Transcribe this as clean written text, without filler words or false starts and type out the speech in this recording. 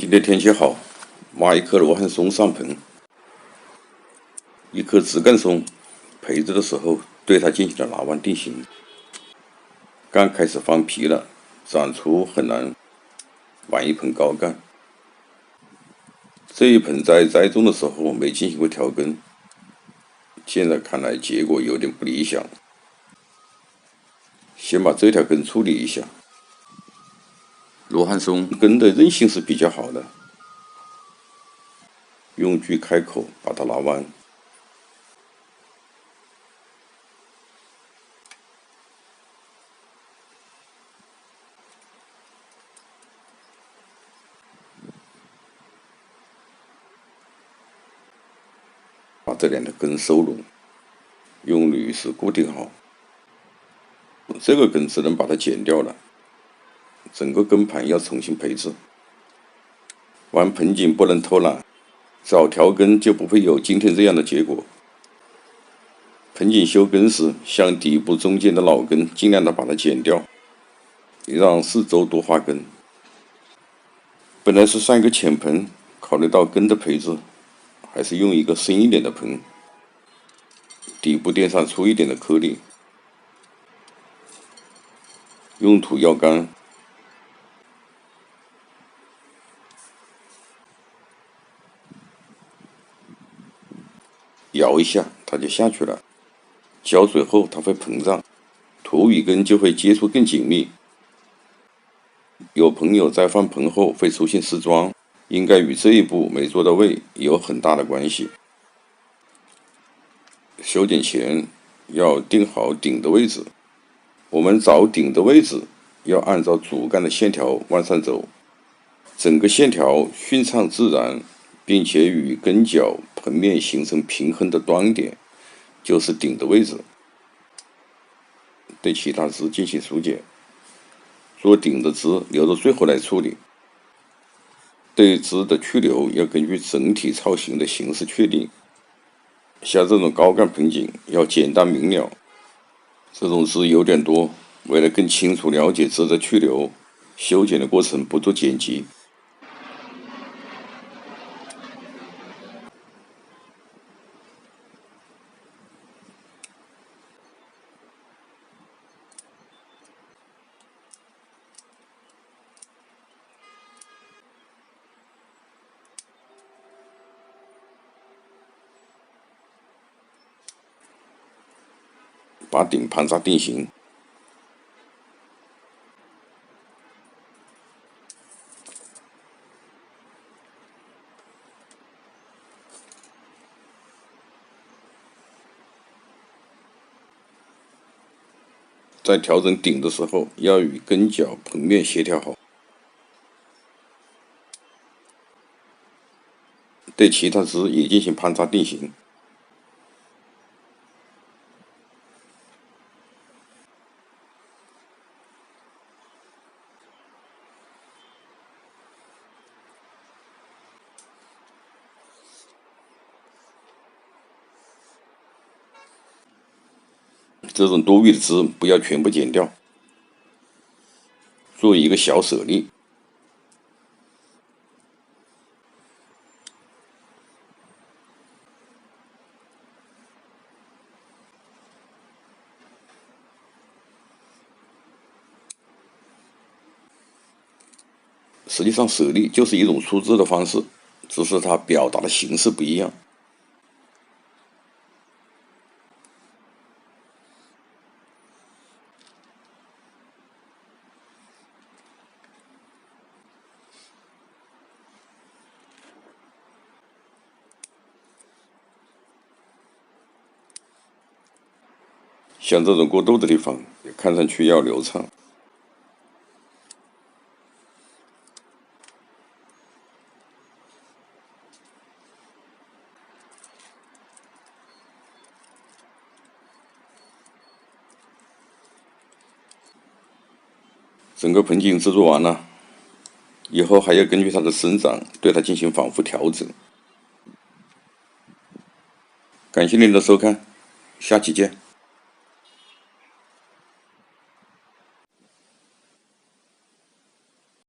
今天天气好，挖一棵罗汉松上盆。一棵枝干松培植的时候，对它进行了拿弯定型。干开始放皮了，长出很难完一盆高干。这一盆在栽种的时候没进行过调根，现在看来结果有点不理想。先把这条根处理一下。罗汉松根的韧性是比较好的，用锯开口把它拿弯。把这两条根收拢，用铝丝固定好。这个根只能把它剪掉了，整个根盘要重新培植。玩盆景不能偷懒，早调根就不会有今天这样的结果。盆景修根时，向底部中间的老根尽量的把它剪掉，让四周多发根。本来是上一个浅盆，考虑到根的培植，还是用一个深一点的盆，底部垫上粗一点的颗粒，用土要干，摇一下它就下去了。浇水后它会膨胀，土与根就会接触更紧密。有朋友在放盆后会出现失桩，应该与这一步没做到位有很大的关系。修剪前要定好顶的位置，我们找顶的位置要按照主干的线条往上走，整个线条顺畅自然，并且与根脚盆面形成平衡的端点，就是顶的位置。对其他枝进行疏剪，做顶的枝留到最后来处理。对枝的去留要根据整体造型的形式确定。像这种高干盆景要简单明了，这种枝有点多，为了更清楚了解枝的去留，修剪的过程不做剪辑。把顶盘扎定型。在调整顶的时候，要与根脚盆面协调好。对其他枝也进行盘扎定型。这种多余的枝不要全部剪掉，做一个小舍利。实际上舍利就是一种出枝的方式，只是它表达的形式不一样。像这种过渡的地方，看上去要流畅。整个盆景制作完了，以后还要根据它的生长，对它进行反复调整。感谢您的收看，下期见。